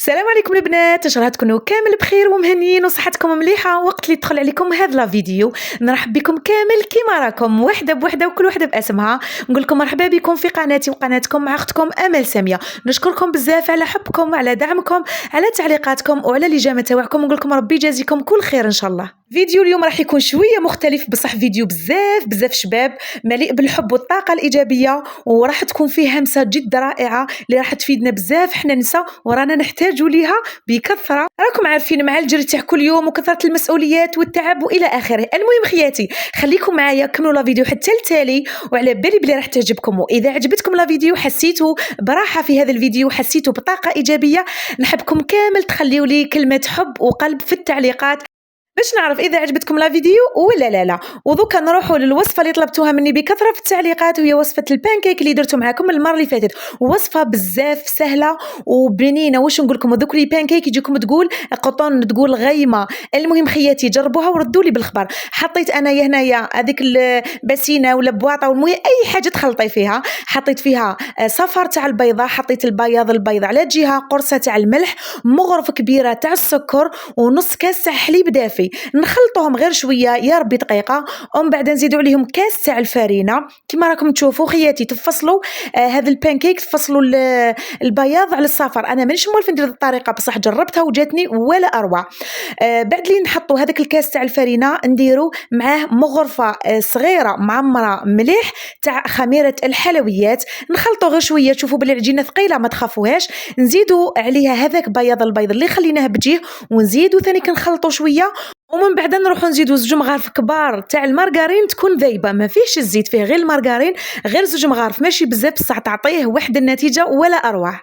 السلام عليكم البنات، ان شاء الله تكونوا كامل بخير ومهنيين وصحتكم مليحه. وقت اللي يدخل عليكم هذا لا فيديو نرحب بكم كامل كيما راكم، وحده بوحده وكل وحده باسمها. نقول لكم مرحبا بكم في قناتي وقناتكم مع اختكم امل ساميه. نشكركم بزاف على حبكم وعلى دعمكم، على تعليقاتكم وعلى الاجابه تاعكم. نقول لكم ربي يجازيكم كل خير ان شاء الله. فيديو اليوم راح يكون شويه مختلف، بصح فيديو بزاف شباب مليء بالحب والطاقه الايجابيه، وراح تكون فيه همسه جد رائعه اللي راح تفيدنا بزاف حنا نساء ورانا نحتاجوا ليها بكثره. راكم عارفين مع الجري تاع كل يوم وكثره المسؤوليات والتعب والى اخره. المهم خياتي خليكم معايا كملوا لا فيديو حتى التالي، وعلى بالي بلي راح تعجبكم. واذا عجبتكم لا فيديو حسيتوا براحه في هذا الفيديو، حسيتوا بطاقه ايجابيه، نحبكم كامل تخليوا لي كلمه حب وقلب في التعليقات باش نعرف اذا عجبتكم لا فيديو ولا لا. ودوكا نروحوا للوصفه اللي طلبتوها مني بكثره في التعليقات، وهي وصفه البانكيك اللي درتو معكم المره اللي فاتت. وصفه بزاف سهله وبنينه. واش نقول لكم، دوك لي بانكيك يجيكم تقول قطن تقول غيمه. المهم خياتي جربوها وردوا لي بالخبر. حطيت انايا هنايا هذيك الباسينه ولا بواطه، والمهم اي حاجه تخلطي فيها. حطيت فيها صفر تاع البيضه، حطيت البيض على جهه، قرصه تاع الملح، مغرف كبيره تاع السكر، ونص كاس تاع حليب دافي. نخلطوهم غير شويه يا ربي دقيقه، ومن بعد نزيدوا عليهم كاس تاع الفرينه. كما راكم تشوفوا خياتي تفصلوا هذا البانكيك، تفصلوا البياض على الصفر. انا مانيش موالفه ندير الطريقه، بصح جربتها وجاتني ولا اروع. بعد لي نحطوا هذاك الكاس تاع الفرينه، نديروا معاه مغرفه صغيره معمره مليح تاع خميره الحلويات. نخلطوا غير شويه، تشوفوا بلي العجينه ثقيله ما تخافوهاش. نزيدوا عليها هذاك البيض اللي خليناه بجيه، ونزيدوا ثاني كنخلطوا شويه. ومن بعد نروحوا نزيدوا 2 مغارف كبار تاع المارغرين تكون ذايبه، ما فيهش الزيت، فيه غير المارغرين، غير 2 مغارف ماشي بزاف، بصح تعطيه واحد النتيجه ولا اروع.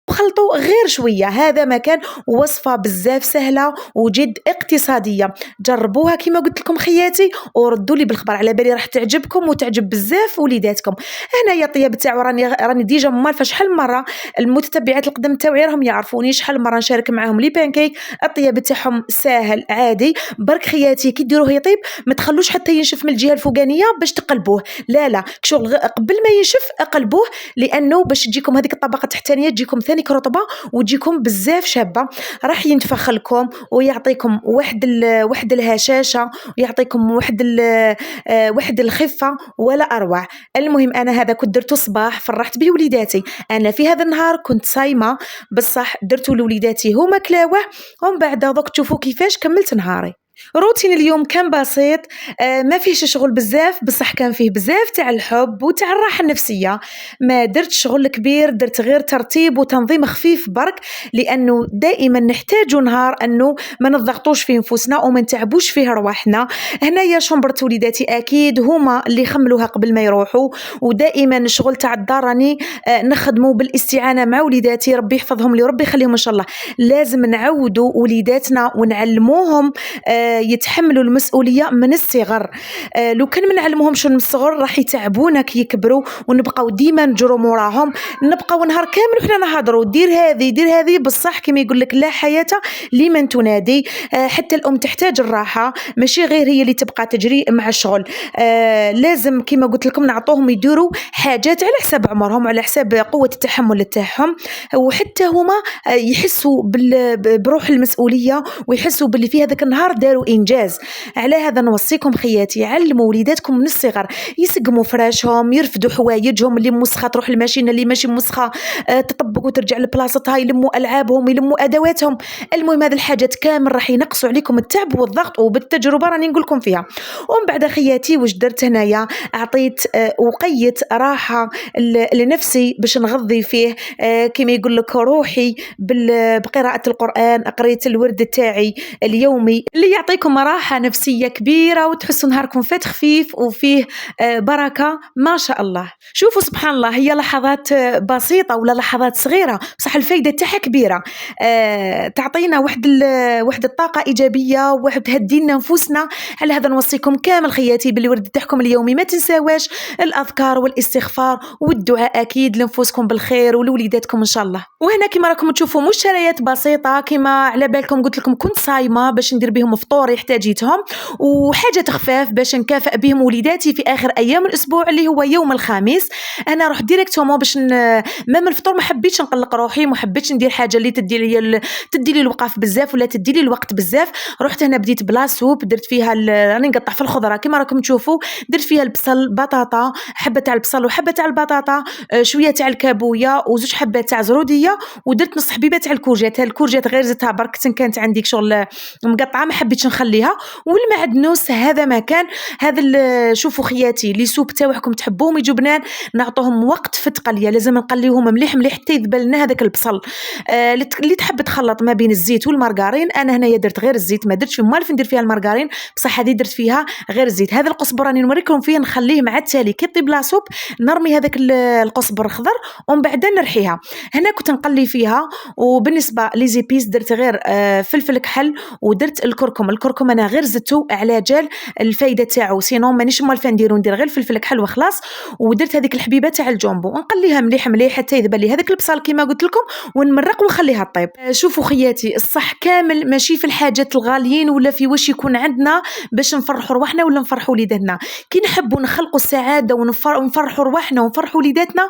وخلطوا غير شويه. هذا مكان وصفه بزاف سهله وجد اقتصاديه. جربوها كما قلت لكم خياتي وردوا لي بالخبر، على بالي راح تعجبكم وتعجب بزاف وليداتكم. هنايا الطياب تاعو راني ديجا مالفه شحال مره. المتتبعات القدم تاعي راهم يعرفوني شحال مره نشارك معاهم لي بانكيك. الطياب تاعهم ساهل عادي، برك خياتي كي ديروه يطيب ما تخلوش حتى ينشف من الجهه الفوقانيه باش تقلبوه، لا كشغل قبل ما ينشف قلبوه، لانه باش تجيكم هذيك الطبقه التحتانيه تجيكم ثاني رطبه وتجيكم بزاف شابه. راح ينتفخ لكم ويعطيكم واحد الهشاشه، ويعطيكم واحد الخفه ولا اروع. المهم انا هذا كنت درته صباح، فرحت به وليداتي. انا في هذا النهار كنت صايمه، بصح درته لوليداتي هما كلاوه، ومن بعد دوك تشوفوا كيفاش كملت نهاري. روتين اليوم كان بسيط، ما فيهش شغل بزاف، بصح كان فيه بزاف تاع الحب وتاع الراحه النفسيه. ما درت شغل كبير، درت غير ترتيب وتنظيم خفيف برك، لانه دائما نحتاج نهار انه ما نضغطوش فيه نفوسنا وما نتعبوش فيه رواحنا. هنايا شنبرت وليداتي اكيد هما اللي خملوها قبل ما يروحوا، ودائما الشغل تاع الدار راني نخدموا بالاستعانه مع وليداتي. ربي يحفظهم لي وربي يخليهم ان شاء الله. لازم نعودوا وليداتنا ونعلموهم يتحملوا المسؤوليه من الصغر. لو كان ما نعلموهمش من الصغر راح يتعبونا كي يكبروا، ونبقاو ديما نجروا موراهم، نبقاو نهار كامل وحنا نهضروا دير هذه بصح كما يقول لك لا حياه لمن تنادي. حتى الام تحتاج الراحه، ماشي غير هي اللي تبقى تجري مع الشغل. لازم كما قلت لكم نعطوهم يديروا حاجات على حساب عمرهم، على حساب قوه التحمل تاعهم، وحتى هما يحسوا بروح المسؤوليه، ويحسوا باللي في هذاك النهار داروا انجاز. على هذا نوصيكم خياتي علموا وليداتكم من الصغر يسقموا فراشهم، يرفدوا حوايجهم، اللي موسخه تروح الماشينه، اللي ماشي موسخه تطبق وترجع لبلاصتها، يلموا العابهم، يلموا ادواتهم. المهم هذه الحاجات كامل راح ينقصوا عليكم التعب والضغط، وبالتجربه راني نقول لكم فيها. ومن بعد خياتي واش درت هنايا، اعطيت وقيت راحه لنفسي باش نغضي فيه كما يقول لك روحي بقراءه القران. قريت الورد تاعي اليومي اللي يعطيكم راحة نفسية كبيرة، وتحسوا نهاركم فات خفيف وفيه بركة ما شاء الله. شوفوا سبحان الله، هي لحظات بسيطة ولا لحظات صغيرة، بصح الفايدة تاعها كبيرة. تعطينا واحد الطاقة إيجابية، واحد تهدينا نفوسنا. على هذا نوصيكم كامل خياتي بالورد تاعكم اليومي ما تنساواش الأذكار والاستغفار والدعاء أكيد لنفوسكم بالخير ولوليداتكم إن شاء الله. وهنا كما راكم تشوفوا مشتريات بسيطة، كما على بالكم قلت لكم كنت صايمة باش ندير بهم فطور فطور يحتاجيتهم، وحاجة خفاف باش نكافئ بهم وليداتي في آخر أيام الأسبوع اللي هو يوم الخميس. أنا رحت ديريكتومون باش مام الفطور ما حبيتش نقلق روحي، ما حبيتش ندير حاجة اللي تدي لي الوقف بزاف ولا تدي لي الوقت بزاف. رحت هنا بديت بلا سوب، درت فيها راني نقطع في الخضرة كما راكم تشوفوا، درت فيها البصل، بطاطا، حبة تاع البصل وحبة تاع البطاطا، شوية تاع الكابوية وزوج حبات تاع زرودية، ودرت نص حبيبة تاع الكورجات غير زدتها برك كانت عندي شغل مقطعة ما حبيتش نخليها. والمعدنوس هذا ما كان هذا شوفوا خياتي لي سوب تاعكم تحبوهم يجوا بنان، نعطوهم وقت في التقليه، لازم نقليوهم مليح مليح حتى يذبل لنا هذاك البصل. اللي تحب تخلط ما بين الزيت والمارغرين، انا هنايا درت غير الزيت، ما درتش مالف ندير فيها المارغرين، بصح هذه درت فيها غير الزيت. هذا القزبر راني نوريكم فيه نخليه مع التالي كي طيب لا سوب، نرمي هذاك القزبر الخضر ومن بعد نرحيها. هنا كنت نقلي فيها. وبالنسبه لي زيبيس درت غير فلفل كحل ودرت الكركم انا غير زدته على جال الفايده تاعو، سينو مانيش مالفه ندير غير الفلفل كحل وخلاص. ودرت هذيك الحبيبه تاع الجombo ونقليها مليح مليح حتى يذبل لي هذاك البصل كما قلت لكم، ونمرق ونخليها طيب. شوفوا خياتي الصح كامل ماشي في الحاجات الغاليين ولا في واش يكون عندنا باش نفرحوا رواحنا ولا نفرحوا وليداتنا. كي نحبوا نخلقوا السعاده ونفرحوا رواحنا ونفرحوا وليداتنا،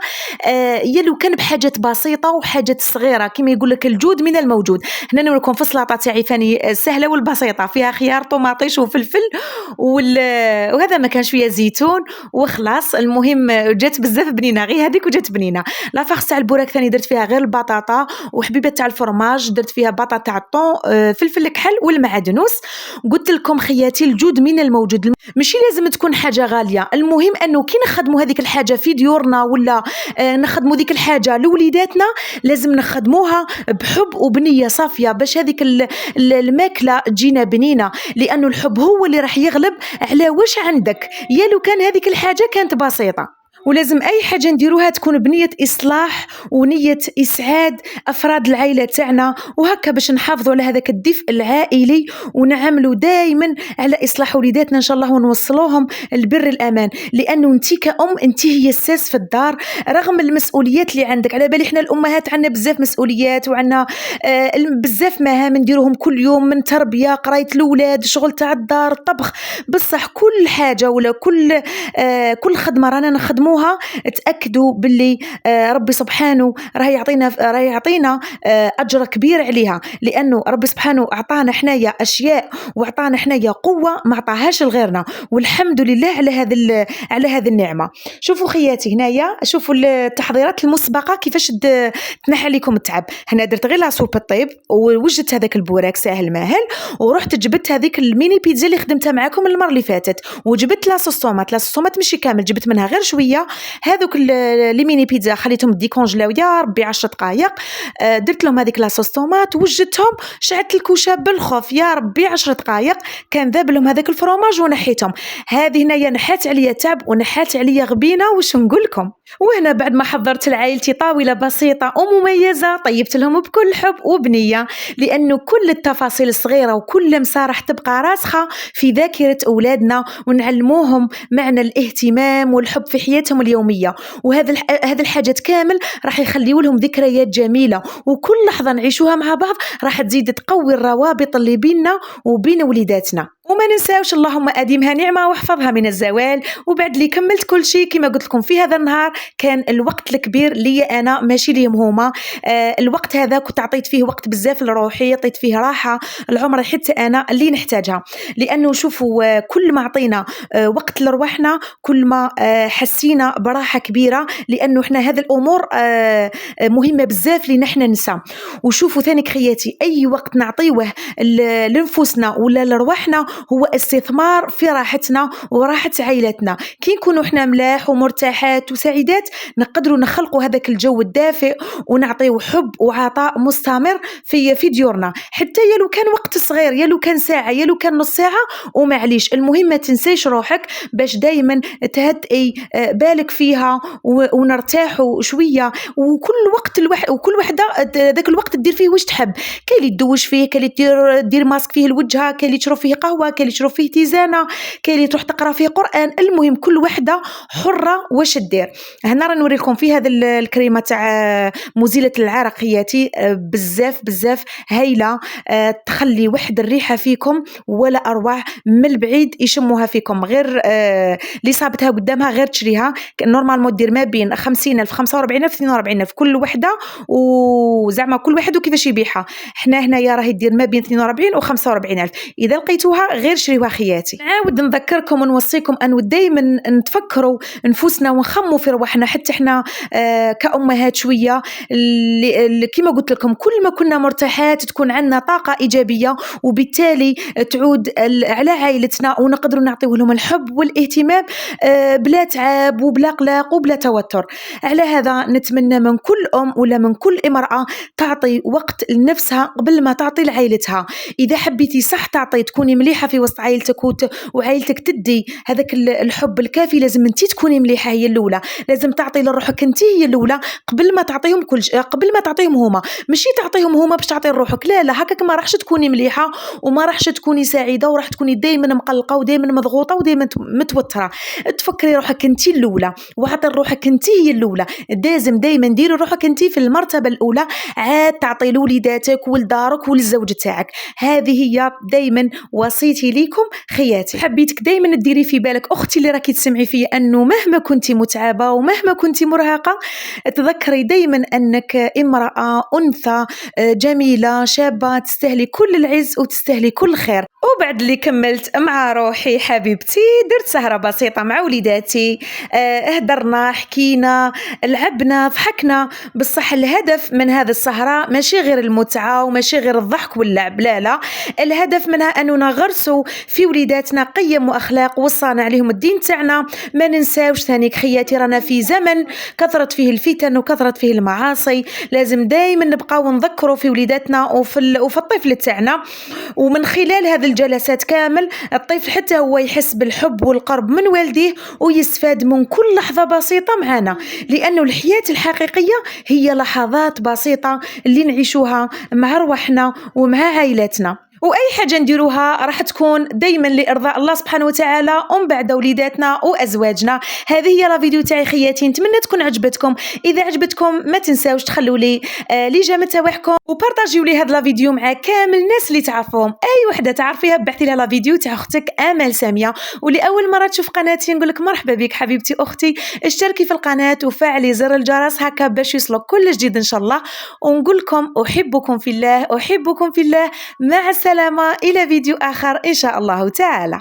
يلو كان بحاجات بسيطه وحاجات صغيره كما يقول لك الجود من الموجود. هنا نوريكم في السلطه تاعي فاني السهله والبسيطه، فيها خيار طوماطيش وفلفل وهذا ما كان شويه زيتون وخلاص. المهم جات بزاف بنينه، غير هذيك وجات بنينه. لا فاخس تاع البوراك ثاني درت فيها غير البطاطا وحبيبه تاع الفرماج، درت فيها بطاطا تاع الطون، فلفل كحل والمعدنوس. قلت لكم خياتي الجود من الموجود، ماشي لازم تكون حاجه غاليه، المهم انه كي نخدموا هذيك الحاجه في ديورنا ولا نخدموا ديك الحاجه لوليداتنا لازم نخدموها بحب وبنيه صافيه باش هذيك الماكله تجينا بنينه، لانه الحب هو اللي راح يغلب على واش عندك، يا لو كان هذيك الحاجه كانت بسيطه. ولازم اي حاجه نديروها تكون بنيه اصلاح ونيه اسعاد افراد العائله تاعنا، وهكا باش نحافظوا على هذاك الدفء العائلي ونعملوا دائما على اصلاح وليداتنا ان شاء الله ونوصلوهم البر الامان. لانه انت كأم انت هي الساس في الدار، رغم المسؤوليات اللي عندك. على بالي احنا الامهات عندنا بزاف مسؤوليات وعندنا بزاف مهام نديروهم كل يوم، من تربيه، قرايه الاولاد، شغل تاع الدار، الطبخ. بصح كل حاجه ولا كل خدمه رانا نخدموها تأكدوا باللي ربي سبحانه راه يعطينا أجر كبير عليها، لأنه ربي سبحانه أعطانا حنايا أشياء وأعطانا حنايا قوة ما أعطاهاش لغيرنا، والحمد لله على هذه النعمة. شوفوا خياتي هنايا، شوفوا التحضيرات المسبقة كيفاش تنحى لكم التعب. هنا درت غير لاصوب الطيب ووجدت هذاك البوراك ساهل ماهل، ورحت جبت هذيك الميني بيتزا اللي خدمتها معاكم المرة اللي فاتت، وجبت لاصوصومات ماشي كامل، جبت منها غير شوية. هذوك لي ميني بيتزا خليتهم ديكونجلاو يا ربي 10 دقائق. درت لهم هذيك لاصوص طوماط وجدتهم، شعلت الكوشه بالخوف يا ربي 10 دقائق، كان ذاب لهم هذاك الفرomاج ونحيتهم. هذه هنايا نحات عليا تعب ونحات عليا غبينه، واش نقول لكم. وهنا بعد ما حضرت لعائلتي طاوله بسيطه ومميزه، طيبت لهم بكل حب وبنيه، لانه كل التفاصيل الصغيره وكل لمسه راح تبقى راسخه في ذاكره اولادنا، ونعلموهم معنى الاهتمام والحب في حياتهم اليوميه. وهذا الحاجات كامل راح يخليوا لهم ذكريات جميله، وكل لحظه نعيشوها مع بعض راح تزيد تقوي الروابط اللي بيننا وبين وليداتنا. وما ننساوش اللهم أديمها نعمة واحفظها من الزوال. وبعد لي كملت كل شيء كما قلت لكم في هذا النهار، كان الوقت الكبير لي أنا ماشي ليهم هما. الوقت هذا كنت عطيت فيه وقت بزاف لروحي، عطيت فيه راحة العمر حتى أنا اللي نحتاجها. لأنه شوفوا كل ما عطينا وقت لرواحنا كل ما حسينا براحة كبيرة، لأنه إحنا هذه الأمور مهمة بزاف لنا إحنا نسا. وشوفوا ثاني كخياتي أي وقت نعطيوه لنفوسنا ولا لرواحنا هو استثمار في راحتنا وراحة عائلتنا. كي نكونوا احنا ملاح ومرتاحات وسعيدات نقدروا نخلقوا هذاك الجو الدافئ ونعطيو حب وعطاء مستمر في ديورنا، حتى يلو كان وقت صغير، يلو كان ساعة، يلو كان نص ساعة، ومعليش المهم ما تنسيش روحك باش دايما تهدئي بالك فيها ونرتاحوا شوية. وكل وحدة ذاك الوقت تدير فيه واش تحب، كاين اللي تدوش فيه، كاين اللي دير ماسك فيه الوجه، كاين اللي تشرب فيه قهوة، قهوه، كاين اللي تشرب فيه تيزانه، كاين اللي تروح تقرا فيه قران. المهم كل وحده حره واش دير. هنا راه نوريكم في هذا الكريمه تاع مزيله العرق خياتي، بزاف بزاف هايله، تخلي واحد الريحه فيكم ولا اروع، من البعيد يشموها فيكم. غير اللي صابتها قدامها غير تشريها، نورمالمون دير ما بين 50,000 45,000 42,000 كل وحده، وزعما كل واحد وكيفاش يبيعها. حنا هنايا راهي دير ما بين 42 و 45,000. اذا لقيتوها غير شريوها خياتي. نعاود نذكركم ونوصيكم ان دائما نتفكروا نفوسنا ونخموا في رواحنا، حتى احنا كأمهات شويه كما قلت لكم كل ما كنا مرتاحات تكون عندنا طاقه ايجابيه، وبالتالي تعود على عائلتنا ونقدروا نعطيو لهم الحب والاهتمام بلا تعب وبلا قلق وبلا توتر. على هذا نتمنى من كل ولا من كل امرأة تعطي وقت لنفسها قبل ما تعطي لعائلتها. إذا حبيتي صح تعطي تكوني مليحة في وسط عائلتك وعائلتك تدي هذاك الحب الكافي، لازم انتي تكوني مليحة هي الأولى. لازم تعطي لروحك انتي هي الأولى قبل ما تعطيهم قبل ما تعطيهم هما. ماشي تعطيهم هما باش تعطي لروحك، لا هكاك ما راحش تكوني مليحة وما راحش تكوني سعيدة، وراح تكوني دائما مقلقة ودائما مضغوطة ودائما متوترة. تفكري روحك انتي الأولى وعطي لروحك انتي هي الأولى. لازم دائما ديري روحك انتي في المرتبة الأولى، عاد تعطي لوليداتك ولدارك وللزوج تاعك. هذه هي دائما وصيتي ليكم خياتي. حبيتك دائما تديري في بالك اختي اللي راكي تسمعي فيا، انه مهما كنتي متعبة ومهما كنتي مرهقة، تذكري دائما انك امرأة انثى جميلة شابة، تستاهلي كل العز وتستاهلي كل خير. وبعد اللي كملت مع روحي حبيبتي درت سهرة بسيطة مع وليداتي، هدرنا حكينا لعبنا ضحكنا. بصح الهدف من هذه السهرة ماشي غير المتعة وماشي غير الضحك واللعب، لا الهدف منها أننا نغرسوا في وليداتنا قيم وأخلاق وصانا عليهم الدين تاعنا. ما ننساوش ثاني خياتي رانا في زمن كثرت فيه الفتن وكثرت فيه المعاصي، لازم دايما نبقاو نذكروا في وليداتنا وفي الطفل تاعنا. ومن خلال هذه الجلسات كامل الطفل حتى هو يحس بالحب والقرب من والديه ويستفاد من كل لحظة بسيطة معنا، لأنه الحياة الحقيقية هي لحظات بسيطة اللي نعيشوها مع روحنا ومع عائلتنا. واي حاجه نديروها راح تكون دائما لارضاء الله سبحانه وتعالى ومن بعد وليداتنا وازواجنا. هذه هي لا فيديو تاعي خياتي، نتمنى تكون عجبتكم. اذا عجبتكم ما تنساوش تخلوا لي لجام تاعكم وبارطاجيو لي هذا لا فيديو مع كامل الناس اللي تعرفوهم. اي وحده تعرفيها بعثي لها لا فيديو تاع اختك امال ساميه. ولاول مره تشوف قناتي نقول لك مرحبا بك حبيبتي اختي، اشتركي في القناه وفعلي زر الجرس هكا باش يوصلك كل جديد ان شاء الله. ونقول لكم احبكم في الله، احبكم في الله. مع السلامة إلى فيديو آخر إن شاء الله تعالى.